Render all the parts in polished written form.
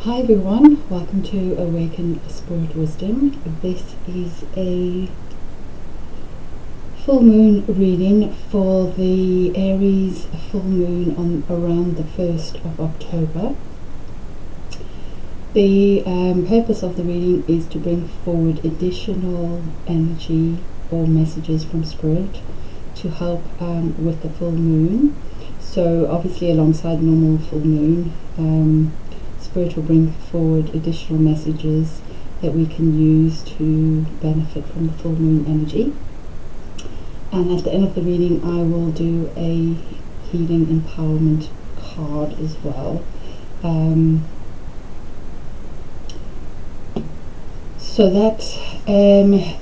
Hi everyone, welcome to Awaken Spirit Wisdom. This is a full moon reading for the Aries full moon on around the 1st of October. The purpose of the reading is to bring forward additional energy or messages from Spirit to help with the full moon. So obviously alongside normal full moon, Spirit will bring forward additional messages that we can use to benefit from the full moon energy. And at the end of the reading, I will do a healing empowerment card as well. So that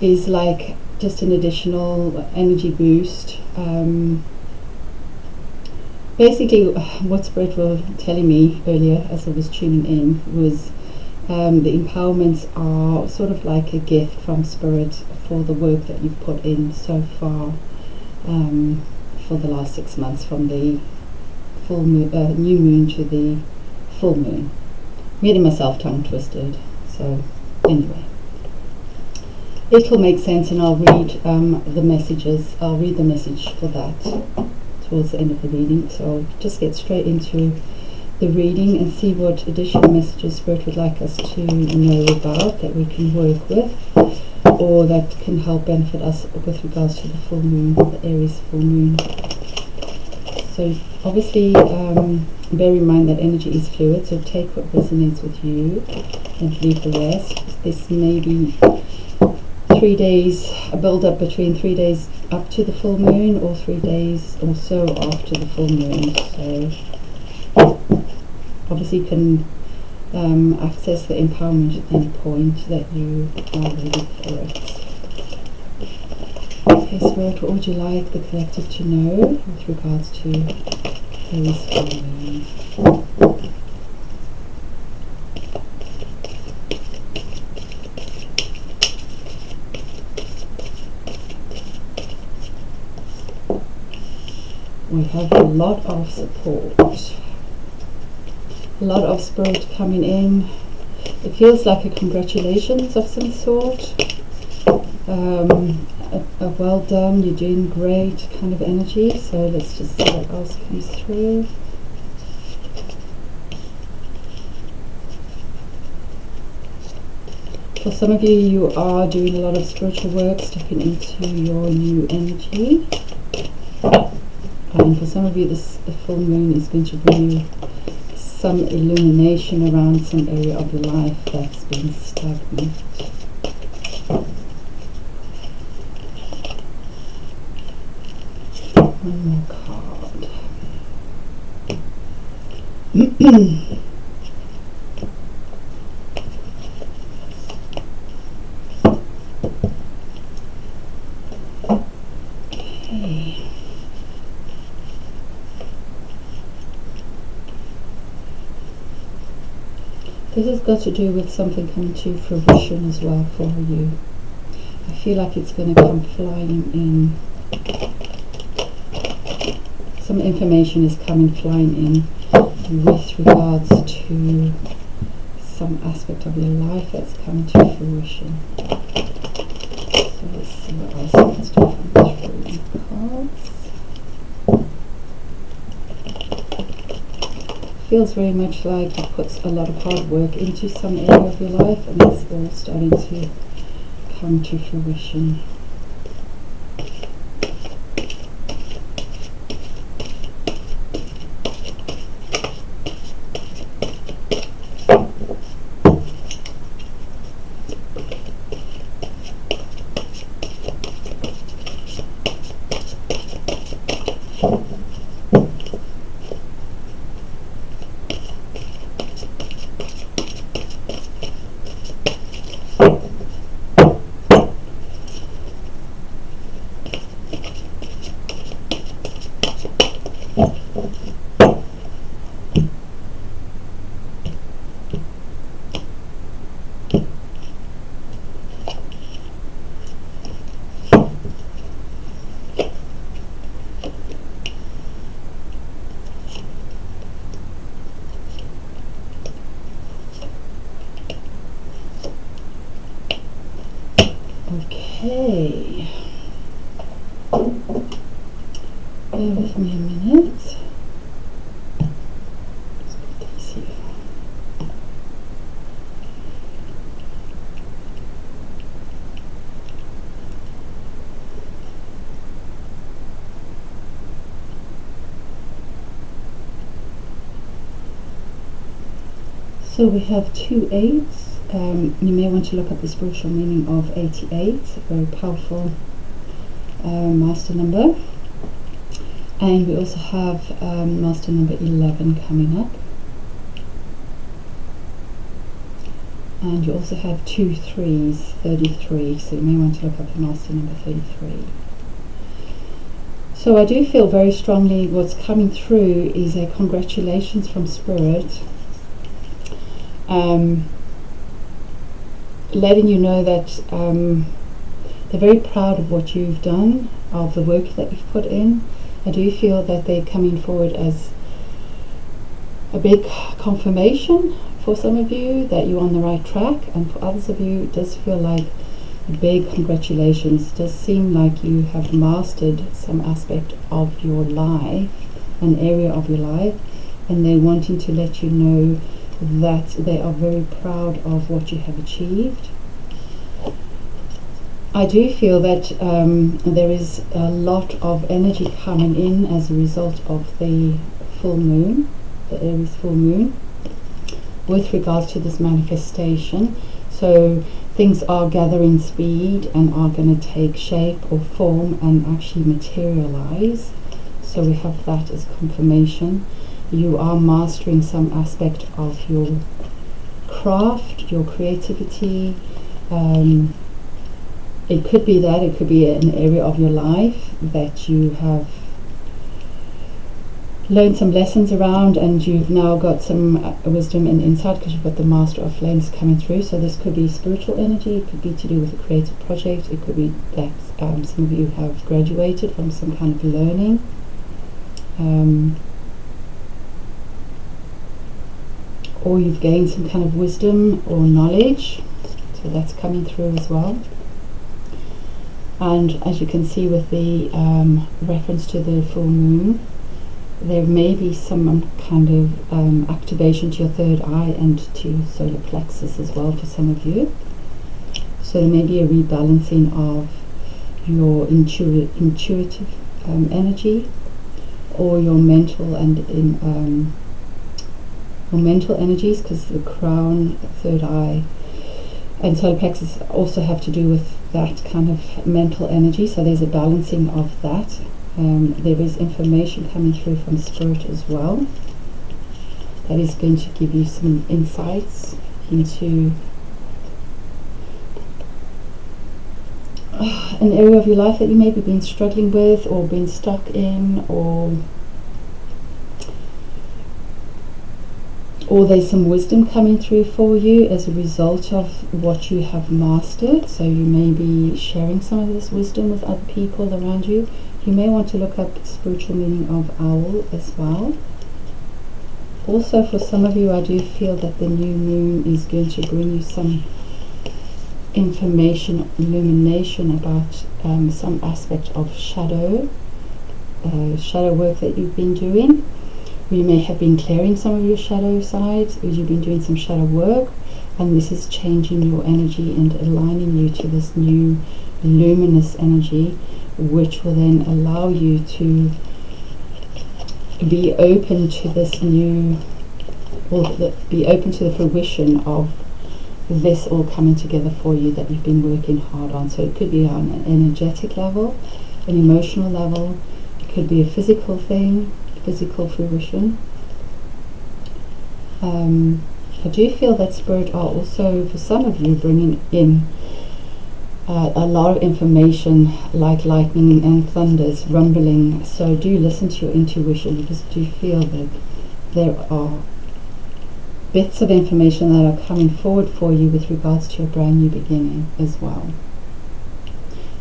is like just an additional energy boost. Basically, what Spirit was telling me earlier as I was tuning in was the empowerments are sort of like a gift from Spirit for the work that you've put in so far for the last 6 months, from the full moon, new moon to the full moon. I'm getting myself tongue twisted. So anyway, it will make sense, and I'll read the messages. I'll read the message for that towards the end of the reading. So I'll just get straight into the reading and see what additional messages Spirit would like us to know about, that we can work with, or that can help benefit us with regards to the full moon, the Aries full moon. So obviously bear in mind that energy is fluid, so take what resonates with you and leave the rest. This may be 3 days, a build up between 3 days up to the full moon, or 3 days or so after the full moon. So obviously you can access the empowerment at any point that you are ready for it. Okay, Spirit, what would you like the collective to know with regards to Aries full moon? We have a lot of support, a lot of Spirit coming in. It feels like a congratulations of some sort, a well done, you're doing great kind of energy. So let's just see what else comes through. For some of you, you are doing a lot of spiritual work, stepping into your new energy. And for some of you, the full moon is going to bring you some illumination around some area of your life that's been stagnant. One more card. Okay. This has got to do with something coming to fruition as well for you. I feel like it's going to come flying in. Some information is coming flying in with regards to some aspect of your life that's coming to fruition. So let's see what else wants to come through in the cards. Feels very much like you put a lot of hard work into some area of your life, and it's all starting to come to fruition. Okay. Bear with me a minute. Let's put these here. So we have 2 8s. You may want to look up the spiritual meaning of 88, a very powerful master number. And we also have master number 11 coming up. And you also have 2 3s, 33, so you may want to look up the master number 33. So I do feel very strongly what's coming through is a congratulations from Spirit, letting you know that they're very proud of what you've done, of the work that you've put in. I do feel that they're coming forward as a big confirmation for some of you that you're on the right track, and for others of you it does feel like a big congratulations. It does seem like you have mastered some aspect of your life, an area of your life, and they're wanting to let you know that they are very proud of what you have achieved. I do feel that there is a lot of energy coming in as a result of the full moon, the Aries full moon, with regards to this manifestation. So things are gathering speed and are going to take shape or form and actually materialize. So we have that as confirmation. You are mastering some aspect of your craft, your creativity. It could be that, it could be an area of your life that you have learned some lessons around, and you've now got some wisdom and insight because you've got the Master of Flames coming through. So this could be spiritual energy, it could be to do with a creative project, it could be that some of you have graduated from some kind of learning. Or you've gained some kind of wisdom or knowledge, so that's coming through as well. And as you can see with the reference to the full moon, there may be some kind of activation to your third eye and to solar plexus as well for some of you. So there may be a rebalancing of your intuitive energy, or your mental and your mental energies, because the crown, third eye, and solar plexus also have to do with that kind of mental energy. So there's a balancing of that. There is information coming through from Spirit as well that is going to give you some insights into an area of your life that you may be been struggling with or been stuck in, or there's some wisdom coming through for you as a result of what you have mastered. So you may be sharing some of this wisdom with other people around you. You may want to look up the spiritual meaning of owl as well. Also, for some of you, I do feel that the new moon is going to bring you some information, illumination about some aspect of shadow work that you've been doing. You may have been clearing some of your shadow sides, or you've been doing some shadow work, and this is changing your energy and aligning you to this new luminous energy, which will then allow you to be open to this new, or be open to the fruition of this all coming together for you that you've been working hard on. So it could be on an energetic level, an emotional level, it could be a physical thing, physical fruition. I do feel that Spirit are also, for some of you, bringing in a lot of information like lightning and thunders, rumbling. So do listen to your intuition, because do feel that there are bits of information that are coming forward for you with regards to a brand new beginning as well.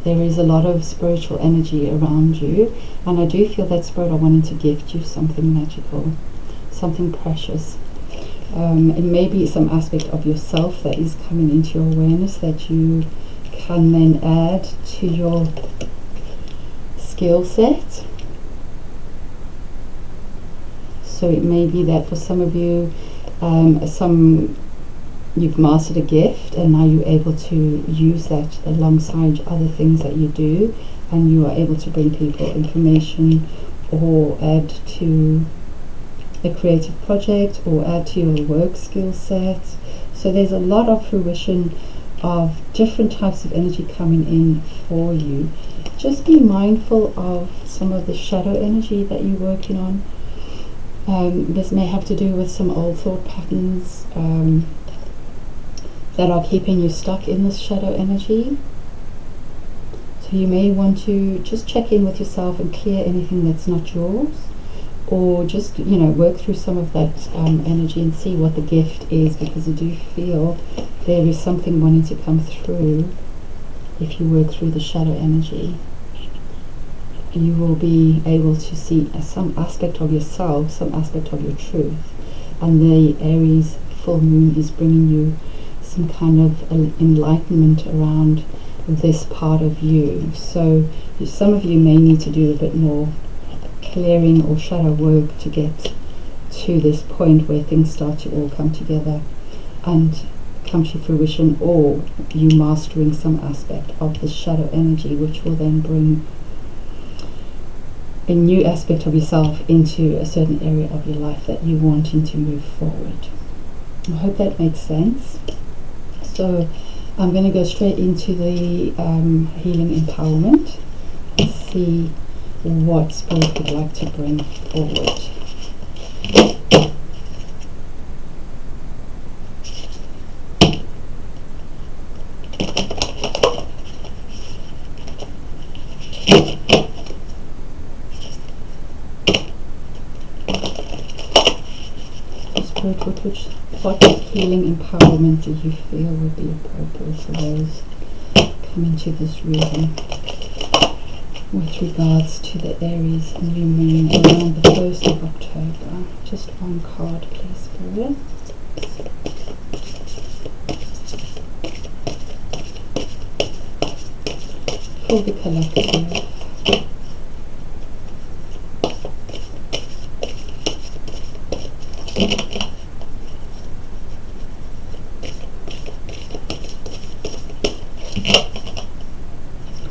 There is a lot of spiritual energy around you, and I do feel that Spirit are wanting to gift you something magical, something precious. It may be some aspect of yourself that is coming into your awareness that you can then add to your skill set. So it may be that for some of you, you've mastered a gift and now you're able to use that alongside other things that you do, and you are able to bring people information or add to a creative project or add to your work skill set. So there's a lot of fruition of different types of energy coming in for you. Just be mindful of some of the shadow energy that you're working on. This may have to do with some old thought patterns that are keeping you stuck in this shadow energy. So you may want to just check in with yourself and clear anything that's not yours, or just, you know, work through some of that energy and see what the gift is, because I do feel there is something wanting to come through. If you work through the shadow energy, you will be able to see some aspect of yourself, some aspect of your truth, and the Aries full moon is bringing you some kind of enlightenment around this part of you. So some of you may need to do a bit more clearing or shadow work to get to this point where things start to all come together and come to fruition, or you mastering some aspect of the shadow energy, which will then bring a new aspect of yourself into a certain area of your life that you're wanting to move forward. I hope that makes sense. So I'm going to go straight into the healing empowerment and see what Spirit would like to bring forward. What healing empowerment do you feel would be appropriate for those coming to this reading with regards to the Aries new moon around the 1st of October? Just one card, please, Spirit. For the collective.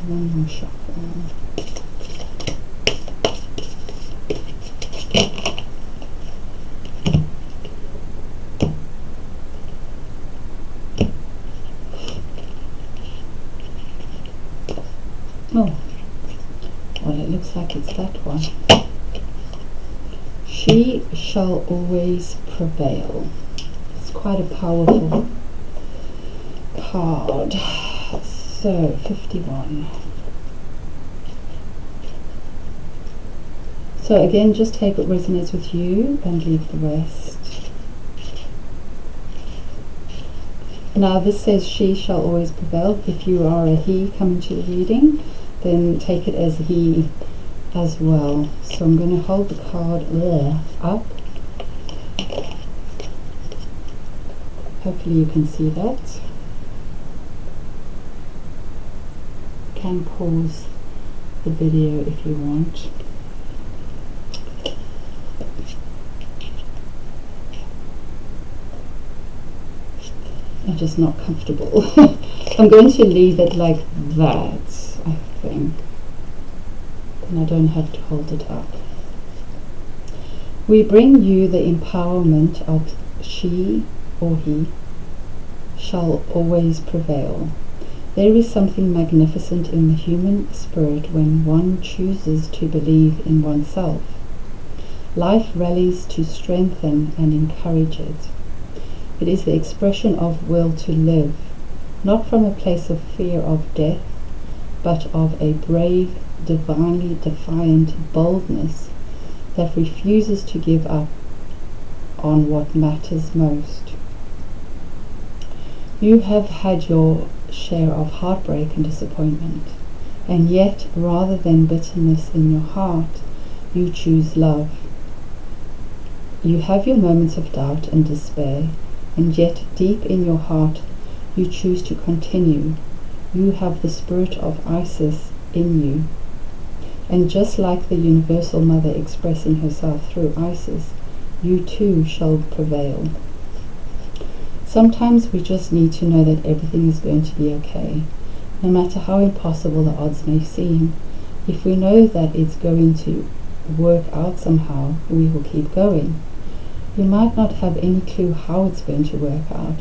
One more shuffle. Oh, well, it looks like it's that one. She shall always prevail. It's quite a powerful card. So, 51. So again, just take what resonates with you and leave the rest. Now this says she shall always prevail. If you are a he coming to the reading, then take it as he as well. So I'm going to hold the card up. Hopefully you can see that. Can pause the video if you want. I'm just not comfortable. I'm going to leave it like that, I think, and I don't have to hold it up. We bring you the empowerment of she or he shall always prevail. There is something magnificent in the human spirit when one chooses to believe in oneself. Life rallies to strengthen and encourage it. It is the expression of will to live, not from a place of fear of death, but of a brave, divinely defiant boldness that refuses to give up on what matters most. You have had your share of heartbreak and disappointment, and yet rather than bitterness in your heart, you choose love. You have your moments of doubt and despair, and yet deep in your heart you choose to continue, You have the spirit of Isis in you. And just like the Universal Mother expressing herself through Isis, you too shall prevail. Sometimes we just need to know that everything is going to be okay, no matter how impossible the odds may seem. If we know that it's going to work out somehow, we will keep going. We might not have any clue how it's going to work out,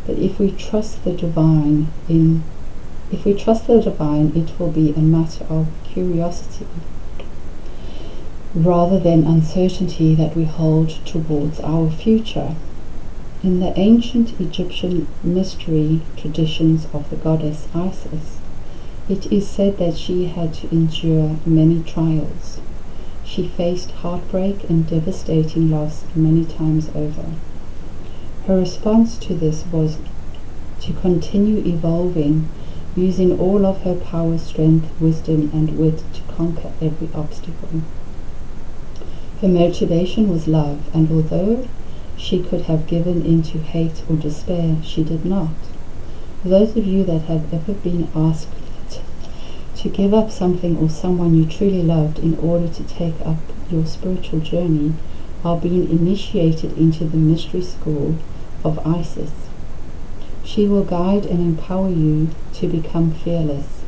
but if we trust the divine, it will be a matter of curiosity rather than uncertainty that we hold towards our future. In the ancient Egyptian mystery traditions of the goddess Isis, it is said that she had to endure many trials. She faced heartbreak and devastating loss many times over. Her response to this was to continue evolving, using all of her power, strength, wisdom, and wit to conquer every obstacle. Her motivation was love, and although she could have given into hate or despair, she did not. Those of you that have ever been asked to give up something or someone you truly loved in order to take up your spiritual journey are being initiated into the mystery school of Isis. She will guide and empower you to become fearless.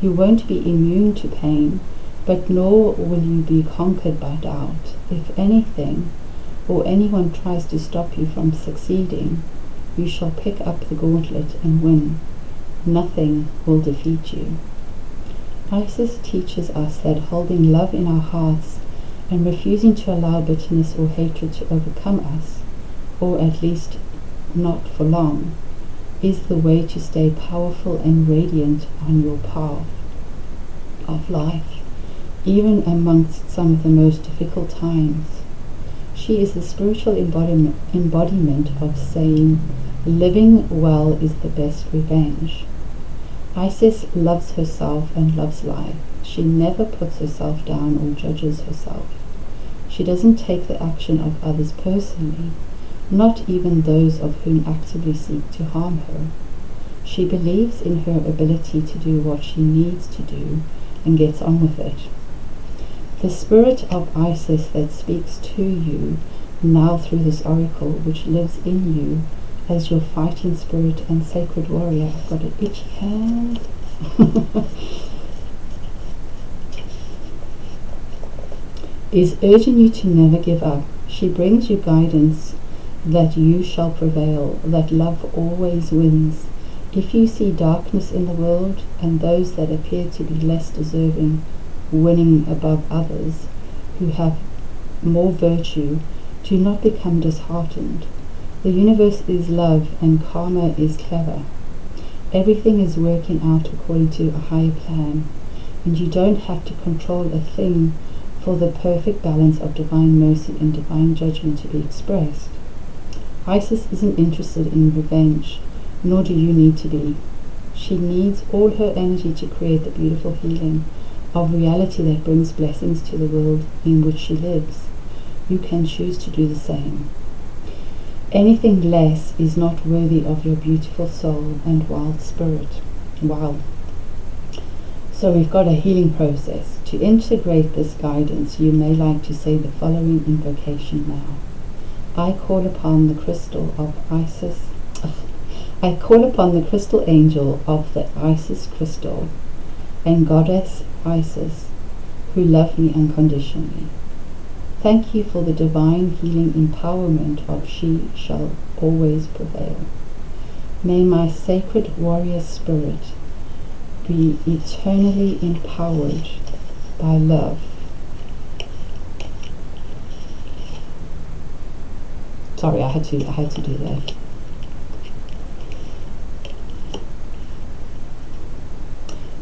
You won't be immune to pain, but nor will you be conquered by doubt. If anything, or anyone tries to stop you from succeeding, you shall pick up the gauntlet and win. Nothing will defeat you. Isis teaches us that holding love in our hearts and refusing to allow bitterness or hatred to overcome us, or at least not for long, is the way to stay powerful and radiant on your path of life, even amongst some of the most difficult times. She is the spiritual embodiment of saying, living well is the best revenge. Isis loves herself and loves life. She never puts herself down or judges herself. She doesn't take the action of others personally, not even those of whom actively seek to harm her. She believes in her ability to do what she needs to do and gets on with it. The spirit of Isis that speaks to you now through this oracle, which lives in you as your fighting spirit and sacred warrior. I've got an itchy hand. Is urging you to never give up. She brings you guidance that you shall prevail, that love always wins. If you see darkness in the world and those that appear to be less deserving winning above others who have more virtue, do not become disheartened. The universe is love and karma is clever. Everything is working out according to a higher plan, and you don't have to control a thing for the perfect balance of divine mercy and divine judgment to be expressed. Isis isn't interested in revenge, nor do you need to be. She needs all her energy to create the beautiful healing of reality that brings blessings to the world in which she lives. You can choose to do the same. Anything less is not worthy of your beautiful soul and wild spirit. Wow. So we've got a healing process. To integrate this guidance, you may like to say the following invocation now. I call upon the crystal of Isis. I call upon the crystal angel of the Isis crystal and goddess Isis, who love me unconditionally. Thank you for the divine healing empowerment of She shall always prevail. May my sacred warrior spirit be eternally empowered by love. Sorry, I had to do that.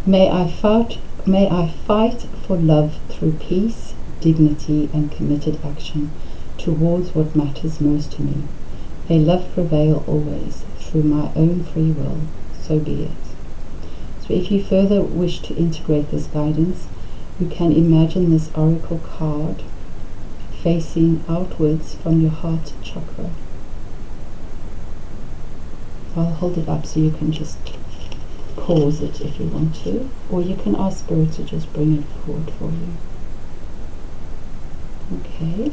May I fight for love through peace, dignity, and committed action towards what matters most to me. May love prevail always through my own free will, so be it. So if you further wish to integrate this guidance, you can imagine this oracle card facing outwards from your heart chakra. I'll hold it up so you can just pause it if you want to, or you can ask Spirit to just bring it forward for you. Okay.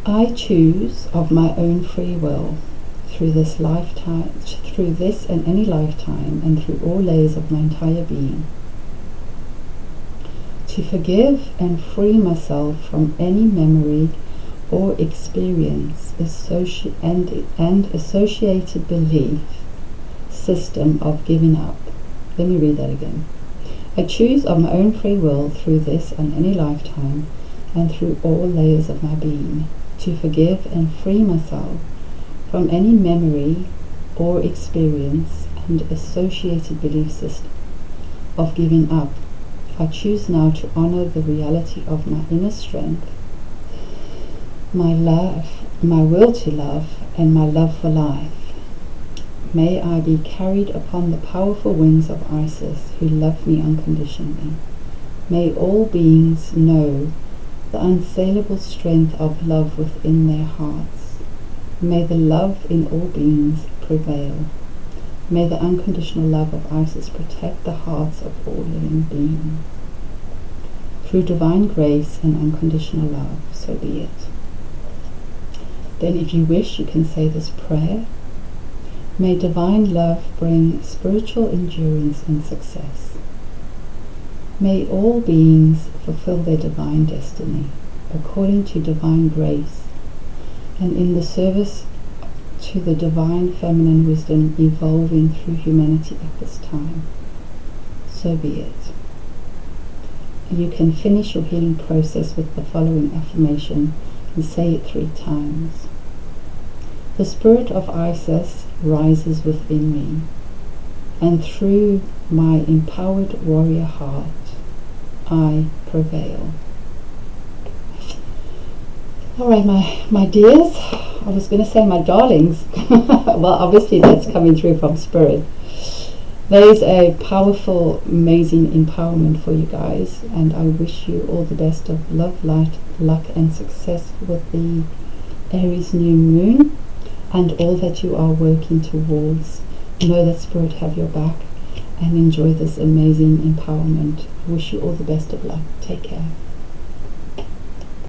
I choose of my own free will through this and any lifetime, and through all layers of my entire being, to forgive and free myself from any memory or experience and associated belief system of giving up. Let me read that again. I choose of my own free will through this and any lifetime, and through all layers of my being, to forgive and free myself from any memory or experience and associated belief system of giving up. I choose now to honor the reality of my inner strength, my love, my will to love, and my love for life. May I be carried upon the powerful wings of Isis, who love me unconditionally. May all beings know the unassailable strength of love within their hearts. May the love in all beings prevail. May the unconditional love of Isis protect the hearts of all living beings. Through divine grace and unconditional love, so be it. Then if you wish, you can say this prayer. May divine love bring spiritual endurance and success. May all beings fulfill their divine destiny according to divine grace, and in the service to the divine feminine wisdom evolving through humanity at this time. So be it. You can finish your healing process with the following affirmation and say it 3 times. The spirit of Isis rises within me, and through my empowered warrior heart, I prevail. Alright, my dears, I was going to say my darlings. Well, obviously that's coming through from Spirit. There is a powerful, amazing empowerment for you guys, and I wish you all the best of love, light, luck, and success with the Aries new moon and all that you are working towards. Know that Spirit have your back, and enjoy this amazing empowerment. I wish you all the best of luck. Take care.